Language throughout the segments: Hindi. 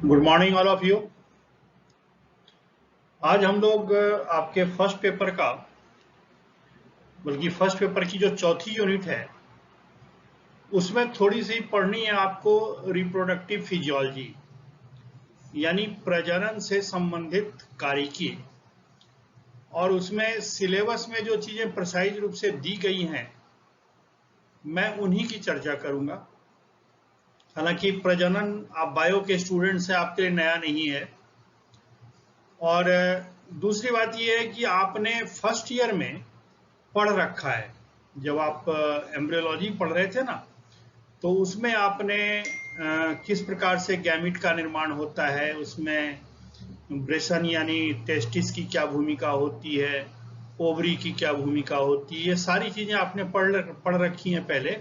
Good morning all of you. आज हम लोग आपके फर्स्ट पेपर का, बल्कि फर्स्ट पेपर की जो चौथी यूनिट है उसमें थोड़ी सी पढ़नी है आपको रिप्रोडक्टिव फिजियोलॉजी, यानी प्रजनन से संबंधित कार्यकी। और उसमें सिलेबस में जो चीजें प्रिसाइज रूप से दी गई हैं मैं उन्हीं की चर्चा करूंगा। हालांकि प्रजनन आप बायो के स्टूडेंट से आपके लिए नया नहीं है। और दूसरी बात यह है कि आपने फर्स्ट ईयर में पढ़ रखा है। जब आप एम्ब्रियोलॉजी पढ़ रहे थे ना, तो उसमें आपने किस प्रकार से गैमिट का निर्माण होता है, उसमें ब्रेसन यानी टेस्टिस की क्या भूमिका होती है, ओवरी की क्या भूमिका होती है, ये सारी चीजें आपने पढ़ रखी हैं पहले।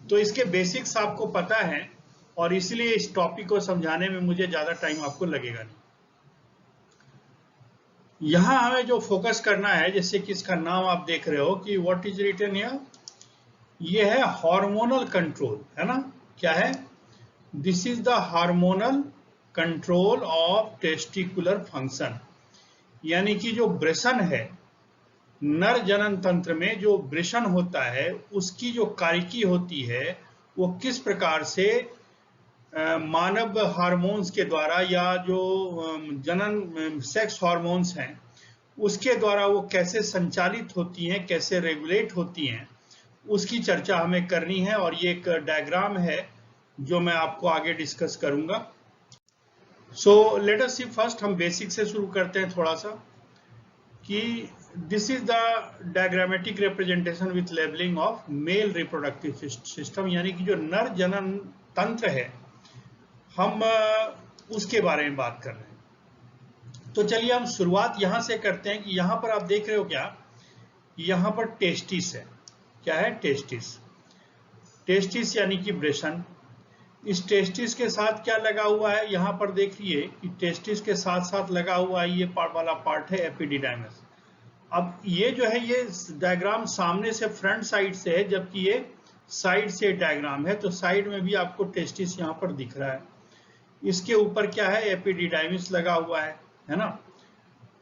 तो इसके बेसिक्स आपको पता है और इसलिए इस टॉपिक को समझाने में मुझे ज्यादा टाइम आपको लगेगा नहीं। यहां हमें जो फोकस करना है, जैसे कि इसका नाम आप देख रहे हो कि व्हाट इज रिटन हियर, ये है हार्मोनल कंट्रोल, है ना। क्या है? This is the hormonal control of testicular function, यानी कि जो वृषण है, नर जनन तंत्र में जो वृषण होता है उसकी जो कार्यकी होती है वो किस प्रकार से मानव हार्मोन्स के द्वारा या जो जनन सेक्स हार्मोन्स हैं उसके द्वारा वो कैसे संचालित होती हैं, कैसे रेगुलेट होती हैं, उसकी चर्चा हमें करनी है। और ये एक डायग्राम है जो मैं आपको आगे डिस्कस करूंगा। सो लेट अस सी फर्स्ट, हम बेसिक से शुरू करते हैं थोड़ा सा कि this is the diagrammatic representation with labelling of male reproductive system, यानी कि जो नर जनन तंत्र है हम उसके बारे में बात कर रहे हैं। तो चलिए हम शुरुआत यहां से करते हैं कि यहां पर आप देख रहे हो क्या, यहां पर टेस्टिस है। क्या है? टेस्टिस। टेस्टिस यानी कि वृषण। इस टेस्टिस के साथ क्या लगा हुआ है, यहां पर देखिए कि टेस्टिस के साथ साथ लगा हुआ है ये वाला पार्ट है एपिडिडाइमस। अब ये जो है ये डायग्राम सामने से फ्रंट साइड से है, जबकि ये साइड से डायग्राम है, तो साइड में भी आपको टेस्टिस यहां पर दिख रहा है। इसके ऊपर क्या है? एपिडिडाइमिस लगा हुआ है ना।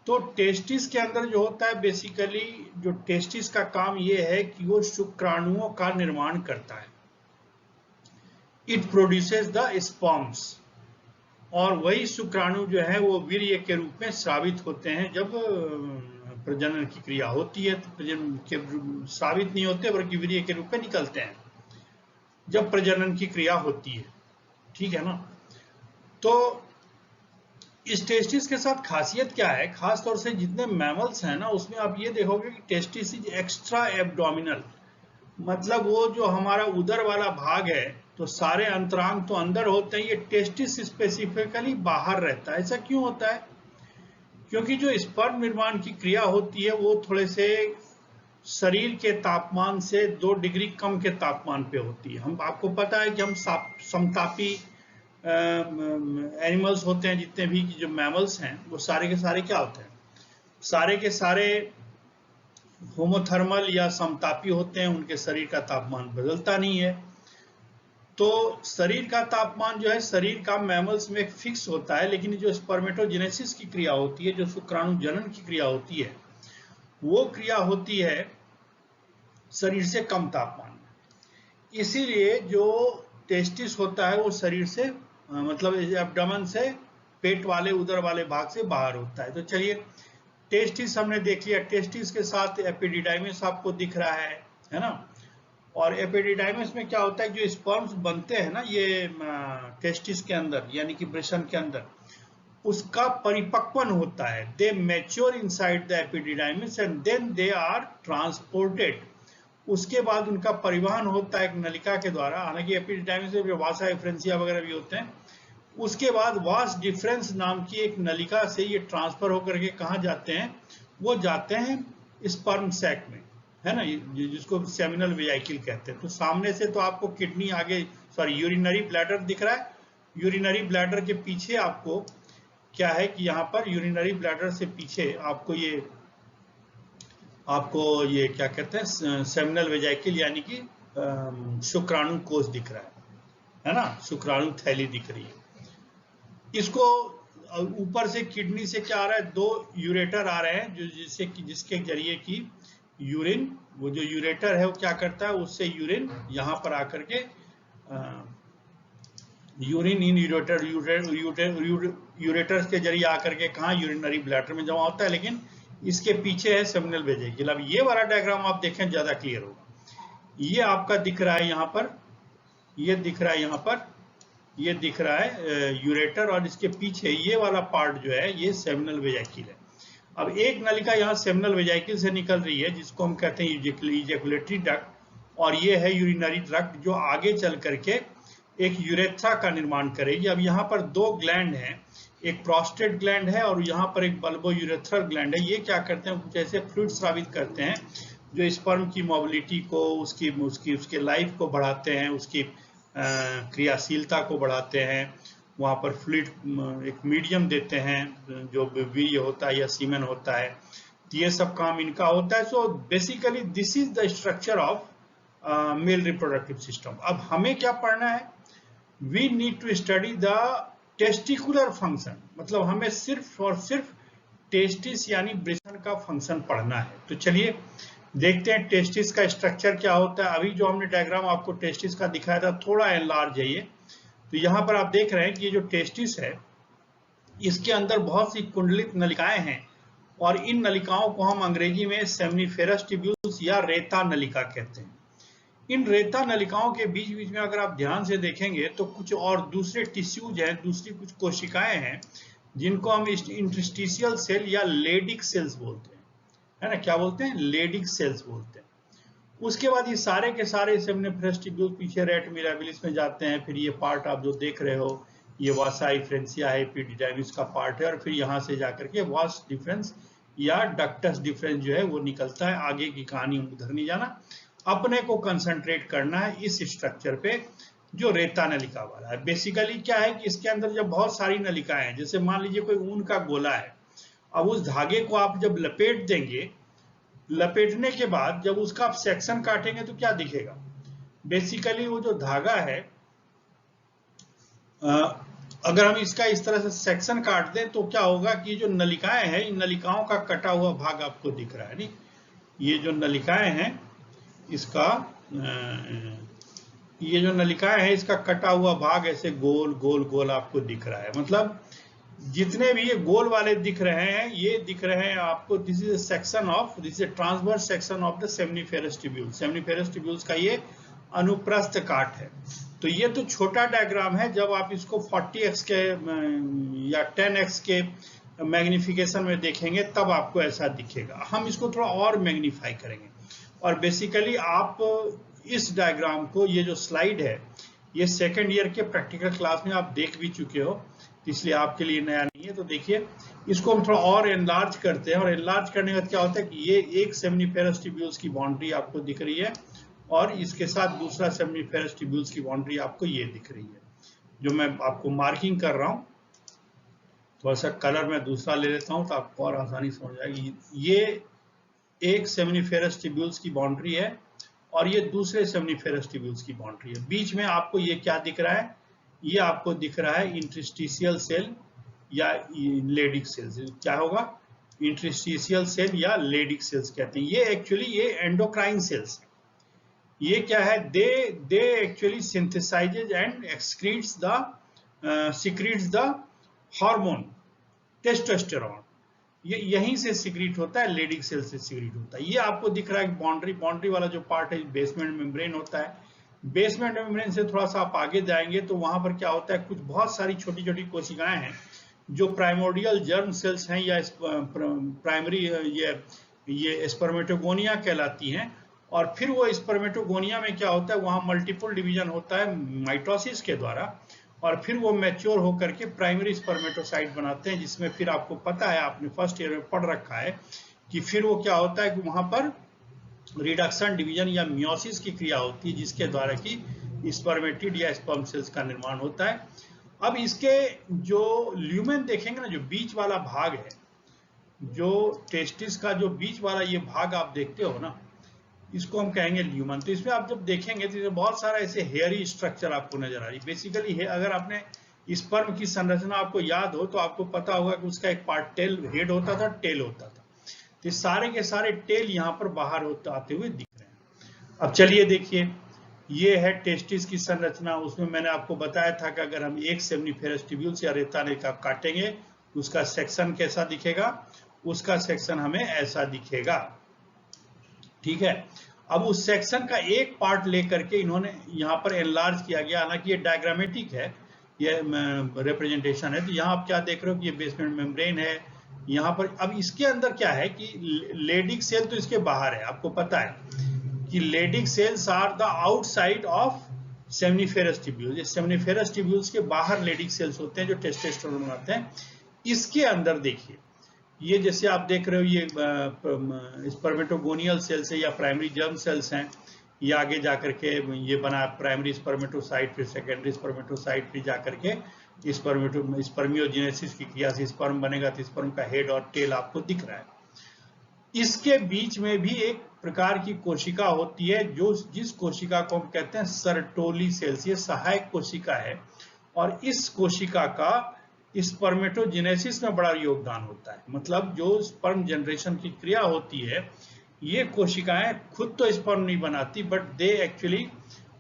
तो टेस्टिस के अंदर जो होता है, बेसिकली जो टेस्टिस का काम ये है कि वो शुक्राणुओं का निर्माण करता है। इट प्रोड्यूसेस द स्पर्म्स, और वही शुक्राणु जो है वो वीर्य के रूप में स्रावित होते हैं। जब प्रजनन की क्रिया होती है तो प्रजनन के स्रावित नहीं होते बल्कि वीर्य के रूप में निकलते हैं जब प्रजनन की क्रिया होती है। ठीक है ना। तो इस टेस्टिस के साथ खासियत क्या है, खास तौर से जितने मैमल्स हैं ना उसमें आप ये देखोगे कि टेस्टिस इज एक्स्ट्रा एब्डोमिनल, मतलब वो जो हमारा उदर वाला भाग है, तो सारे अंतरांग तो अंदर होते हैं, ये टेस्टिस स्पेसिफिकली बाहर रहता है। ऐसा क्यों होता है? क्योंकि जो स्पर्म निर्माण की क्रिया होती है वो थोड़े से शरीर के तापमान से 2 डिग्री कम के तापमान पे होती है। हम आपको पता है कि हम समतापी एनिमल्स होते हैं, जितने भी जो मैमल्स हैं वो सारे के सारे क्या होते हैं, सारे के सारे होमोथर्मल या समतापी होते हैं। उनके शरीर का तापमान बदलता नहीं है। तो शरीर का तापमान जो है शरीर का मैमल्स में फिक्स होता है, लेकिन जो स्पर्मेटोजेनेसिस की क्रिया होती है, जो शुक्राणु जनन की क्रिया होती है, वो क्रिया होती है शरीर से कम तापमान में। इसीलिए जो टेस्टिस होता है वो शरीर से मतलब एब्डोमेन से, पेट वाले उदर वाले भाग से बाहर होता है। तो चलिए टेस्टिस हमने देख लिया। टेस्टिस के साथ एपिडिडाइमिस आपको दिख रहा है ना। और एपिडिडाइमिस में क्या होता है, जो स्पर्म्स बनते हैं ना ये टेस्टिस के अंदर यानी कि वृषण के अंदर, उसका परिपक्वन होता है। They mature inside the epididymis and then they are transported. उसके बाद उनका परिवहन होता है एक नलिका के द्वारा। हालांकि एपिडिडाइमिस में वासा एफ्रेंसिया वगैरह भी होते हैं। उसके बाद वास डिफरेंस नाम की एक नलिका से ये ट्रांसफर होकर के कहाँ जाते हैं, वो जाते हैं स्पर्म सैक में, है ना, जिसको सेमिनल वेजाइकल कहते हैं। तो सामने से तो आपको किडनी आगे, सॉरी यूरिनरी ब्लैडर दिख रहा है। यूरिनरी ब्लैडर के पीछे आपको क्या है कि यहाँ पर यूरिनरी ब्लैडर से पीछे आपको ये क्या कहते हैं, सेमिनल वेजाइकल यानी कि शुक्राणु कोष दिख रहा है ना, शुक्राणु थैली दिख रही है। इसको ऊपर से किडनी से क्या आ रहा है, 2 यूरेटर आ रहे हैं जो जिसके जरिए की यूरिन, वो जो यूरेटर है वो क्या करता है, उससे यूरिन यहाँ पर आकर के यूरिन इन यूरेटर्स के जरिए आकर के कहाँ यूरिनरी ब्लैडर में जमा होता है, लेकिन इसके पीछे है सेमिनल वेजिकल। अब ये वाला डायग्राम आप देखें ज्यादा क्लियर होगा। ये आपका दिख रहा है यहाँ पर, ये दिख रहा है यहाँ पर, ये दिख रहा है यूरेटर, और इसके पीछे ये वाला पार्ट जो है ये सेमिनल वेजिकल है। अब एक नलिका यहाँ सेमिनल वेजिकल से निकल रही है जिसको हम कहते हैं इजैकुलेटरी डक्ट, और ये है यूरिनरी डक्ट जो आगे चल करके एक यूरेथ्रा का निर्माण करेगी। अब यहाँ पर 2 ग्लैंड हैं, एक प्रोस्टेट ग्लैंड है और यहाँ पर एक बल्बो यूरेथ्रल ग्लैंड है। ये क्या करते हैं, कुछ ऐसे फ्लूइड स्रावित करते हैं जो स्पर्म की मोबिलिटी को, उसके लाइफ को बढ़ाते हैं, उसकी क्रियाशीलता को बढ़ाते हैं। वहाँ पर फ्लूइड एक मीडियम देते हैं जो वीर्य होता है या सीमेन होता है, ये सब काम इनका होता है। So basically this is the structure of male reproductive system. अब हमें क्या पढ़ना है, we need to study the testicular function, मतलब हमें सिर्फ और सिर्फ टेस्टिस यानी वृषण का फंक्शन पढ़ना है। तो चलिए देखते हैं टेस्टिस का स्ट्रक्चर क्या होता है। अभी जो हमने डायग्राम आपको टेस्टिस का दिखाया था थोड़ा एनलार्ज है ये, तो यहाँ पर आप देख रहे हैं कि ये जो टेस्टिस है इसके अंदर बहुत सी कुंडलित नलिकाएं हैं, और इन नलिकाओं को हम अंग्रेजी में सेमनीफेरस ट्यूब्यूल्स या रेता नलिका कहते हैं। इन रेता नलिकाओं के बीच बीच में अगर आप ध्यान से देखेंगे तो कुछ और दूसरे टिश्यूज हैं, दूसरी कुछ कोशिकाएं हैं जिनको हम इंटरस्टिशियल सेल या लेडिक सेल्स बोलते हैं, है ना, क्या बोलते हैं, लेडिक सेल्स बोलते हैं। उसके बाद ये सारे के सारे सेमनीफेरस ट्यूब्यूल पीछे रेट मिराबिलिस में जाते हैं। फिर ये पार्ट आप जो देख रहे हो ये वासा इफ्रेंसिया है, एपिडिडाइमिस का पार्ट है, और फिर यहाँ से जाकर के वास डिफरेंस या डक्टस डिफरेंस जो है वो निकलता है। आगे की कहानी उधर नहीं जाना, अपने को कंसंट्रेट करना है इस स्ट्रक्चर पे जो रेता नलिका वाला है। बेसिकली क्या है कि इसके अंदर जब बहुत सारी नलिकाएं हैं, जैसे मान लीजिए कोई ऊन का गोला है, अब उस धागे को आप जब लपेट देंगे, लपेटने के बाद जब उसका आप सेक्शन काटेंगे तो क्या दिखेगा, बेसिकली वो जो धागा है अगर हम इसका इस तरह से सेक्शन काट दें तो क्या होगा कि जो नलिकाएं हैं, इन नलिकाओं का कटा हुआ भाग आपको दिख रहा है। नहीं, ये जो नलिकाएं हैं इसका ये जो नलिकाएं हैं इसका कटा हुआ भाग ऐसे गोल गोल गोल आपको दिख रहा है। मतलब जितने भी ये गोल वाले दिख रहे हैं, ये दिख रहे हैं आपको, this is section of, this is transverse section of the seminiferous tubule. Seminiferous tubules का ये अनुप्रस्थ काट है। तो ये तो छोटा डायग्राम है, जब आप इसको 40x के या 10x के मैग्निफिकेशन में देखेंगे तब आपको ऐसा दिखेगा। हम इसको थोड़ा और मैग्नीफाई करेंगे, और बेसिकली आप इस डायग्राम को, ये जो स्लाइड है ये सेकेंड ईयर के प्रैक्टिकल क्लास में आप देख भी चुके हो, इसलिए आपके लिए नया नहीं है। तो देखिए इसको हम थोड़ा और एनलार्ज करते हैं, और एनलार्ज करने का क्या होता है कि ये एक सेमनीफेरस ट्यूब्यूल्स की बाउंड्री आपको दिख रही है, और इसके साथ दूसरा सेमनीफेरस ट्यूब्यूल्स की बाउंड्री आपको ये दिख रही है, जो मैं आपको मार्किंग कर रहा हूँ। थोड़ा सा कलर मैं दूसरा ले लेता हूँ तो आपको और आसानी समझ आएगी। ये एक सेमनीफेरस ट्यूब्यूल्स की बाउंड्री है, और ये दूसरे सेमनीफेरस ट्यूब्यूल्स की बाउंड्री है। बीच में आपको ये क्या दिख रहा है, ये आपको दिख रहा है इंटरस्टिशियल सेल या लेडिक सेल्स। क्या होगा, इंटरस्टिशियल सेल या लेडिक सेल्स कहते हैं। ये एक्चुअली ये एंडोक्राइन सेल्स है। ये क्या है, they actually सिंथेसाइजेज and excretes the secretes the hormone testosterone. ये यहीं से सिक्रीट होता है, लेडिक सेल से सिक्रीट होता है। ये आपको दिख रहा है बाउंड्री, बाउंड्री वाला जो पार्ट है बेसमेंट मेम्ब्रेन होता है। बेसमेंट मेम्ब्रेन से थोड़ा सा आप आगे जाएंगे तो वहां पर क्या होता है, कुछ बहुत सारी छोटी छोटी कोशिकाएं हैं जो प्राइमोर्डियल जर्म सेल्स हैं या प्राइमरी ये स्पर्मेटोगोनिया कहलाती हैं। और फिर वो स्पर्मेटोगोनिया में क्या होता है, वहां मल्टीपल डिवीजन होता है माइटोसिस के द्वारा, और फिर वो मैच्योर होकर के प्राइमरी स्पर्मेटोसाइट बनाते हैं, जिसमें फिर आपको पता है, आपने फर्स्ट ईयर में पढ़ रखा है कि फिर वो क्या होता है कि वहां पर रिडक्शन डिवीजन या मियोसिस की क्रिया होती है, जिसके द्वारा कि स्पर्मेटिड या स्पर्म सेल्स का निर्माण होता है। अब इसके जो ल्यूमेन देखेंगे ना, जो बीच वाला भाग है, जो टेस्टिस का जो बीच वाला ये भाग आप देखते हो ना, इसको हम कहेंगे ल्यूमन। तो इसमें आप जब देखेंगे तो बहुत सारा ऐसे हेयरी स्ट्रक्चर आपको नजर आ रही है। बेसिकली अगर आपने स्पर्म की संरचना आपको याद हो तो आपको पता होगा कि उसका एक पार्ट टेल हेड होता था, टेल होता था। तो सारे के सारे टेल यहाँ पर बाहर होते आते हुए दिख रहे हैं। अब चलिए देखिए, ये है टेस्टिस की संरचना। उसमें मैंने आपको बताया था कि अगर हम एक सेमनीफेरस ट्यूब्यूल्स या रेता नलिका काटेंगे उसका सेक्शन कैसा दिखेगा, उसका सेक्शन हमें ऐसा दिखेगा। ठीक है, अब उस सेक्शन का एक पार्ट लेकर के इन्होंने यहाँ पर एनलार्ज किया गया, हालांकि ये डायग्रामेटिक है, ये रिप्रेजेंटेशन है। तो यहाँ आप क्या देख रहे हो कि ये बेसमेंट मेम्ब्रेन है यहाँ पर। अब इसके अंदर क्या है कि लेडिक सेल तो इसके बाहर है, आपको पता है कि Leydig cells are the outside of seminiferous tubules. ये सेमनीफेरस ट्यूब्यूल्स के बाहर लेडिक सेल्स होते हैं जो टेस्टोस्टेरोन बनाते हैं। इसके अंदर देखिए, ये जैसे आप देख रहे हो ये स्पर्मेटोगोनियल सेल्स है या प्राइमरी जर्म सेल्स हैं। ये आगे जाकर के ये बना प्राइमरी स्पर्मेटोसाइट, फिर सेकेंडरी स्पर्मेटोसाइट, फिर जाकर के स्पर्मियोजेनेसिस की क्रिया से स्पर्म बनेगा। तो स्पर्म का हेड और टेल आपको दिख रहा है। इसके बीच में भी एक प्रकार की कोशिका होती है जो जिस कोशिका को हम कहते हैं सर्टोली सेल्स। ये सहायक कोशिका है और इस कोशिका का स्पर्मेटोजेनेसिस में बड़ा योगदान होता है। मतलब जो स्पर्म जनरेशन की क्रिया होती है, ये कोशिकाएं खुद तो स्पर्म नहीं बनाती, but they actually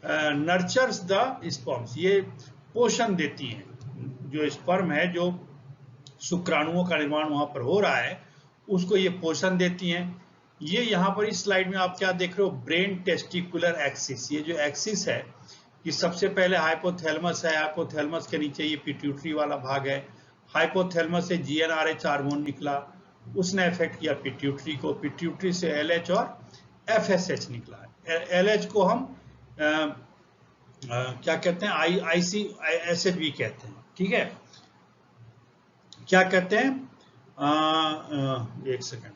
nurtures the sperms. ये पोषण देती हैं। जो स्पर्म है, जो शुक्राणुओं का निर्माण वहां पर हो रहा है, उसको ये पोषण देती हैं। ये यहाँ पर इस स्लाइड में आप क्या देख रहे हो, ब्रेन टेस्टिकुलर एक्सिस। ये जो एक्सिस है, कि सबसे पहले हाइपोथैलेमस है, हाइपोथैलेमस के नीचे ये पिट्यूटरी वाला भाग है। हाइपोथैलेमस से GnRH हार्मोन निकला, उसने इफेक्ट किया पिट्यूटरी को। पिट्यूटरी से LH और FSH निकला। LH को हम क्या कहते हैं, ICSH भी कहते हैं। ठीक है, क्या कहते हैं, एक सेकंड,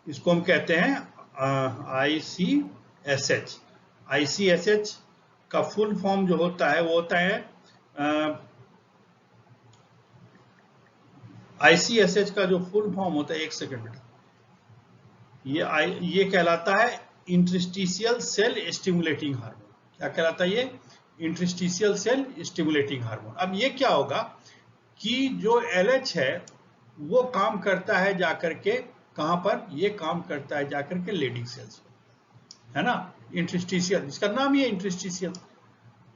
इसको हम कहते हैं ICSH। ICSH का फुल फॉर्म जो होता है वो होता है ICSH का जो फुल फॉर्म होता है, एक सेकंड बेटा, ये कहलाता है इंटरस्टिशियल सेल स्टिमुलेटिंग हार्मोन। क्या कहलाता है ये? Interstitial cell stimulating hormone. अब ये क्या होगा कि जो LH है वो काम करता है जाकर के कहां पर, ये काम करता है जाकर के लेडिक सेल्स पर, है ना। इंटरस्टिशियल, इसका नाम ये इंटरस्टिशियल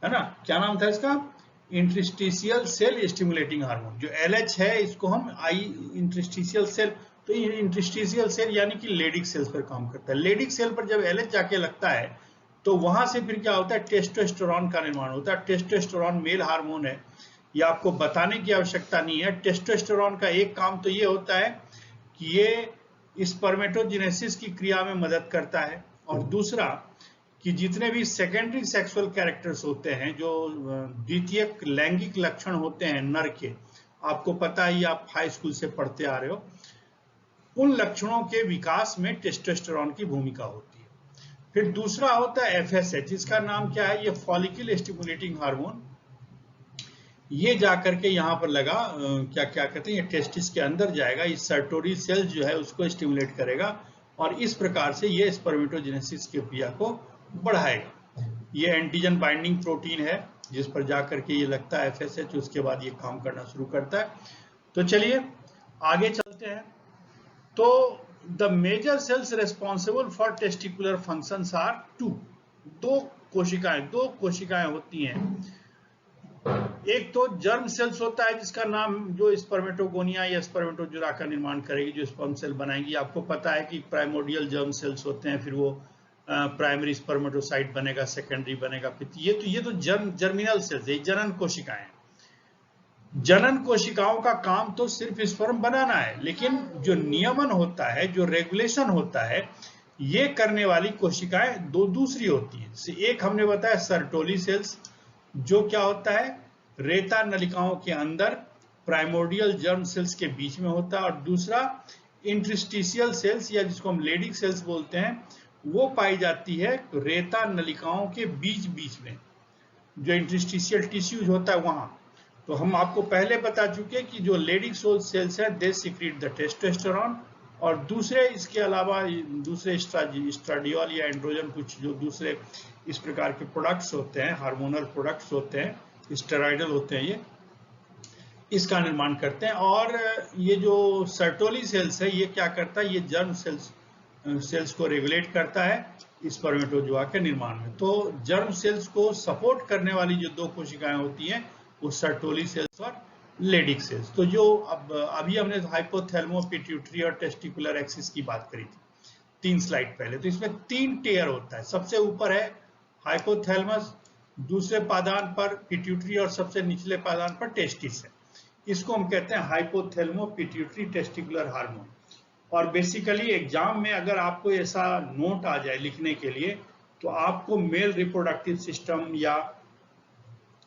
है ना। क्या नाम था इसका? Interstitial cell stimulating hormone. जो LH है इसको हम इंटरस्टिशियल सेल, तो इंटरस्टिशियल सेल यानी कि लेडिक सेल्स पर काम करता है। लेडिक सेल पर जब LH जाके लगता है तो वहां से फिर क्या होता है, टेस्टोस्टेरोन का निर्माण होता है। टेस्टोस्टेरोन मेल हार्मोन है, ये आपको बताने की आवश्यकता नहीं है। टेस्टोस्टेरोन का एक काम तो ये होता है कि ये स्पर्मेटोजेनेसिस की क्रिया में मदद करता है, और दूसरा कि जितने भी सेकेंडरी सेक्सुअल कैरेक्टर्स होते हैं, जो द्वितीयक लैंगिक लक्षण होते हैं नर के, आपको पता है, आप हाई स्कूल से पढ़ते आ रहे हो, उन लक्षणों के विकास में टेस्टोस्टेरोन की भूमिका होती है। फिर दूसरा होता है FSH, जिसका नाम क्या है, ये फॉलिकल स्टिमुलेटिंग हार्मोन। ये जाकर के यहाँ पर लगा, क्या कहते हैं, ये टेस्टिस के अंदर जाएगा, इस सर्टोरी सेल्स जो है उसको स्टिमुलेट करेगा, और इस प्रकार से ये स्पर्मेटोजेनेसिस की क्रिया को बढ़ाएगा। ये एंटीजन बाइंडिंग प्रोटीन है जिस पर जाकर के ये लगता है FSH, उसके बाद ये काम करना शुरू करता है। तो चलिए आगे चलते हैं। तो the major cells responsible for testicular functions are two. दो कोशिकाएं होती हैं। एक तो जर्म सेल्स होता है जिसका नाम, जो स्पर्मेटोगोनिया या स्पर्मेटोजोरा का निर्माण करेगी, जो स्पर्म सेल बनाएंगी। आपको पता है कि प्राइमोडियल जर्म सेल्स होते हैं, फिर वो प्राइमरी स्पर्मेटोसाइट बनेगा, सेकेंडरी बनेगा, फिर ये तो जर्मिनल सेल्स है, जनन कोशिकाएं। जनन कोशिकाओं का काम तो सिर्फ स्पर्म बनाना है, लेकिन जो नियमन होता है, जो रेगुलेशन होता है, ये करने वाली कोशिकाएं दो दूसरी होती है। एक हमने बताया सर्टोली सेल्स, जो क्या होता है, रेता नलिकाओं के अंदर प्राइमोर्डियल जर्म सेल्स के बीच में होता है, और दूसरा इंटरस्टिशियल सेल्स या जिसको हम लेडिक सेल्स बोलते हैं, वो पाई जाती है रेता नलिकाओं के बीच में, जो इंटरस्टिशियल टिश्यूज होता है वहां। तो हम आपको पहले बता चुके कि जो लेडिक सेल्स है दे सीक्रेट द टेस्टोस्टेरोन, और दूसरे इसके अलावा दूसरे एस्ट्राडियोल या एंड्रोजन, कुछ जो दूसरे इस प्रकार के प्रोडक्ट्स होते हैं, हार्मोनल प्रोडक्ट्स होते हैं, स्टेरॉइडल होते हैं, इसका निर्माण करते हैं। और ये जो सर्टोली सेल्स है ये क्या करता है, ये जर्म सेल्स को रेगुलेट करता है स्पर्मेटोजोआ के निर्माण में। तो जर्म सेल्स को सपोर्ट करने वाली जो दो कोशिकाएं होती हैं वो सर्टोली सेल्स और लेडिक सेल्स। तो जो अभी हमने हाइपोथैलेमो, पिट्यूटरी और टेस्टिकुलर एक्सिस की बात करी थी 3 स्लाइड पहले। तो इसमें 3 टेयर होता है, सबसे ऊपर है हाइपोथैलेमस, दूसरे पादान पर पिट्यूटरी और सबसे निचले पादान पर टेस्टिस है। इसको हम कहते हैं हाइपोथैलेमो पिट्यूटरी टेस्टिकुलर हार्मोन। और बेसिकली एग्जाम में अगर आपको ऐसा नोट आ जाए लिखने के लिए तो आपको मेल रिप्रोडक्टिव सिस्टम या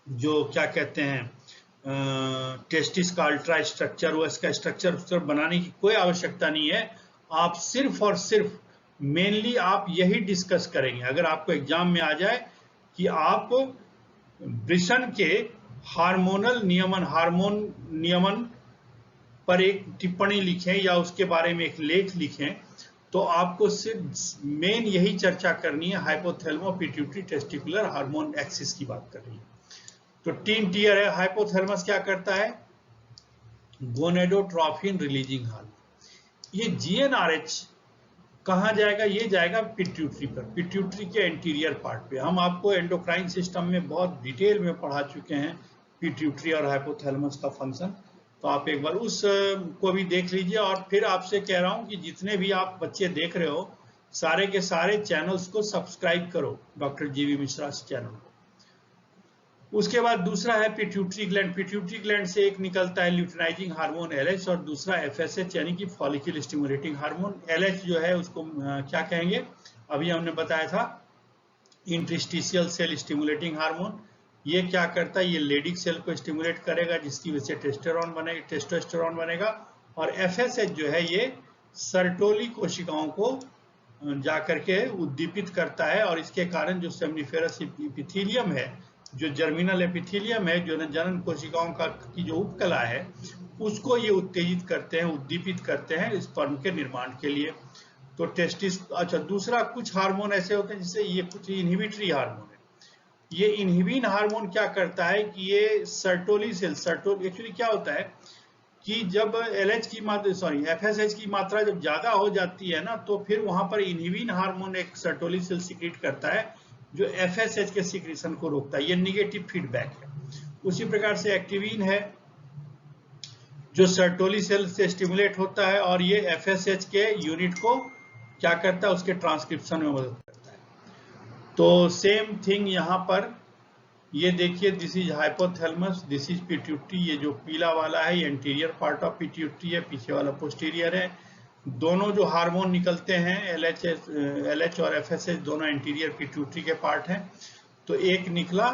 जो क्या कहते हैं टेस्टिस का अल्ट्रा स्ट्रक्चर, वो इसका स्ट्रक्चर बनाने की कोई आवश्यकता नहीं है। आप सिर्फ और सिर्फ मेनली आप यही डिस्कस करेंगे अगर आपको एग्जाम में आ जाए कि आप ब्रिसन के हार्मोनल नियमन, हार्मोन नियमन पर एक टिप्पणी लिखें या उसके बारे में एक लेख लिखें, तो आपको सिर्फ मेन यही चर्चा करनी है, हाइपोथैलेमो पिट्यूटरी टेस्टिकुलर हार्मोन एक्सिस की बात कर रही है। तो 3 टियर है। हाइपोथैलेमस क्या करता है, गोनेडोट्रोफिन रिलीजिंग हार्मोन। ये जीएनआरएच कहाँ जाएगा, ये जाएगा पिट्यूटरी पर, पिट्यूटरी के एंटीरियर पार्ट पे। हम आपको एंडोक्राइन सिस्टम में बहुत डिटेल में पढ़ा चुके हैं पिट्यूटरी और हाइपोथैलेमस का फंक्शन, तो आप एक बार उस को भी देख लीजिए। और फिर आपसे कह रहा हूं कि जितने भी आप बच्चे देख रहे हो सारे के सारे चैनल्स को सब्सक्राइब करो, डॉक्टर जीवी मिश्रा चैनल को। उसके बाद दूसरा है पिट्यूटरी ग्लैंड। पिट्यूटरी ग्लैंड से एक निकलता है ल्यूटिनाइजिंग हार्मोन LH और दूसरा FSH यानी कि फॉलिकल स्टिमुलेटिंग हार्मोन। LH जो है उसको क्या कहेंगे, अभी हमने बताया था इंटरस्टिशियल सेल स्टिमुलेटिंग हार्मोन। ये क्या करता है, ये लेडिक सेल को स्टिमुलेट करेगा जिसकी वजह से टेस्टोस्टेरोन बनेगा। और FSH जो है ये सर्टोली कोशिकाओं को जाकर के उद्दीपित करता है और इसके कारण जो सेमनीफेरस एपिथेलियम है, जो जर्मिनल एपिथेलियम है, जो जनन कोशिकाओं का की जो उपकला है, उसको ये उत्तेजित करते हैं, उद्दीपित करते हैं स्पर्म के निर्माण के लिए। तो टेस्टिस, अच्छा दूसरा कुछ हार्मोन ऐसे होते हैं जिससे ये कुछ इनहिबिटरी हार्मोन है। ये इनहिबिन हार्मोन क्या करता है कि ये सर्टोली सेल, एक्चुअली क्या होता है कि जब FSH की मात्रा जब ज्यादा हो जाती है ना, तो फिर वहां पर इनहिबिन हार्मोन एक सर्टोली सेल सीक्रेट करता है जो FSH के सीक्रेशन को रोकता है। ये निगेटिव फीडबैक है। उसी प्रकार से एक्टिविन है जो सर्टोली सेल से स्टिमुलेट होता है और ये FSH के यूनिट को क्या करता है, उसके ट्रांसक्रिप्शन में मदद करता है। तो सेम थिंग यहाँ पर ये देखिए, this is hypothalamus, this is pituitary. ये जो पीला वाला है ये एंटीरियर पार्ट ऑफ पिट्यूटरी है, पीछे वाला पोस्टीरियर है। दोनों जो हार्मोन निकलते हैं LH और FSH दोनों एंटीरियर पिट्यूटरी के पार्ट हैं। तो एक निकला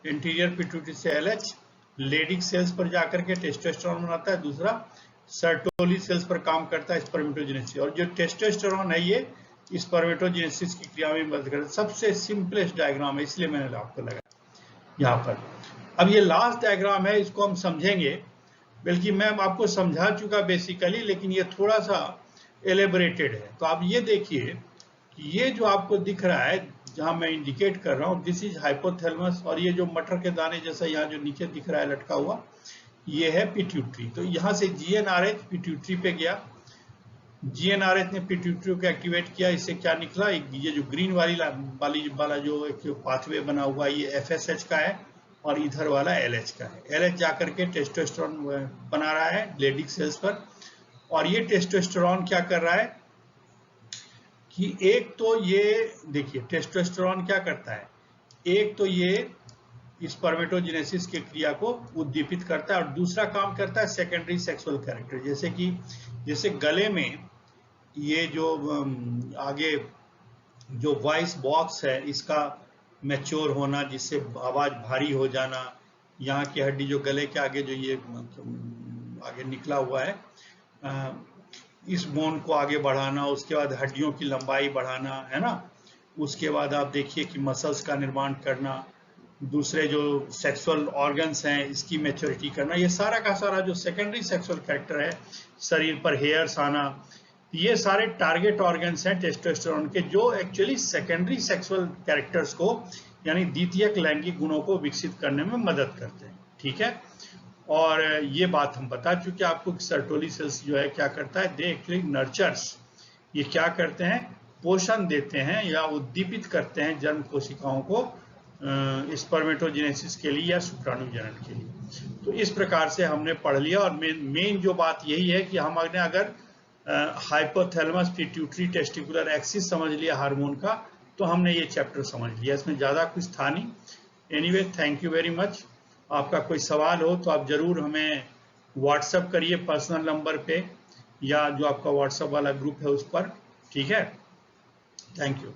एंटीरियर पिट्यूटरी से LH, लेडिक सेल्स पर जाकर के टेस्टोस्टेरोन बनाता है, दूसरा सर्टोली सेल्स पर काम करता है स्पर्मेटोजेनेसिस। और जो टेस्टोस्टेरोन है ये स्पर्मेटोजेनेसिस की क्रिया में मदद करता है। सबसे सिंपलेस्ट डायग्राम है, इसलिए मैंने आपको लगा यहाँ पर। अब ये लास्ट डायग्राम है, इसको हम समझेंगे, बल्कि मैं आपको समझा चुका बेसिकली, लेकिन ये थोड़ा सा एलेबोरेटेड है। तो आप ये देखिए कि ये जो आपको दिख रहा है जहां मैं इंडिकेट कर रहा हूं, दिस इज हाइपोथैलेमस, और ये जो मटर के दाने जैसा यहाँ जो नीचे दिख रहा है लटका हुआ, ये है पिट्यूटरी। तो यहाँ से GnRH पिट्यूटरी पे गया, GnRH ने पिट्यूटरी को एक्टिवेट किया, इससे क्या निकला, ये जो ग्रीन वाला जो एक पाथवे बना हुआ ये FSH का है और इधर वाला LH का है। LH जाकर के टेस्टोस्टेरोन बना रहा है लेडिक सेल्स पर। और ये टेस्टोस्टेरोन क्या कर रहा है कि एक तो ये देखिए टेस्टोस्टेरोन क्या करता है, एक तो ये स्पर्मेटोजेनेसिस की क्रिया को उद्दीपित करता है और दूसरा काम करता है सेकेंडरी सेक्सुअल कैरेक्टर, जैसे गले में ये जो आगे जो वॉइस बॉक्स है इसका मैच्योर होना, जिससे आवाज भारी हो जाना, यहाँ की हड्डी जो गले के आगे जो ये आगे निकला हुआ है, इस बोन को आगे बढ़ाना, उसके बाद हड्डियों की लंबाई बढ़ाना, है ना। उसके बाद आप देखिए कि मसल्स का निर्माण करना, दूसरे जो सेक्सुअल ऑर्गन्स हैं इसकी मैच्योरिटी करना, ये सारा का सारा जो सेकेंडरी सेक्सुअल कैरेक्टर है, शरीर पर हेयर्स आना, ये सारे टारगेट ऑर्गन्स हैं टेस्टोस्टेरोन के, जो एक्चुअली सेकेंडरी सेक्सुअल कैरेक्टर्स को यानी द्वितीयक लैंगिक गुणों को विकसित करने में मदद करते हैं। ठीक है। और ये बात हम बता चुके आपको कि सर्टोली सेल्स जो है क्या करता है, दे एक्चुअली नर्चर्स, ये क्या करते हैं, पोषण देते हैं या उद्दीपित करते हैं जन्म कोशिकाओं को स्पर्मेटोजेनेसिस के लिए या शुक्राणु जनन के लिए। तो इस प्रकार से हमने पढ़ लिया और मेन जो बात यही है कि हमने अगर हाइपोथैलेमस पिट्यूटरी टेस्टिकुलर एक्सिस समझ लिया हार्मोन का, तो हमने ये चैप्टर समझ लिया, इसमें ज़्यादा कुछ था नहीं। Anyway, thank you very much. आपका कोई सवाल हो तो आप ज़रूर हमें व्हाट्सएप करिए पर्सनल नंबर पे या जो आपका व्हाट्सएप वाला ग्रुप है उस पर, ठीक है। Thank you.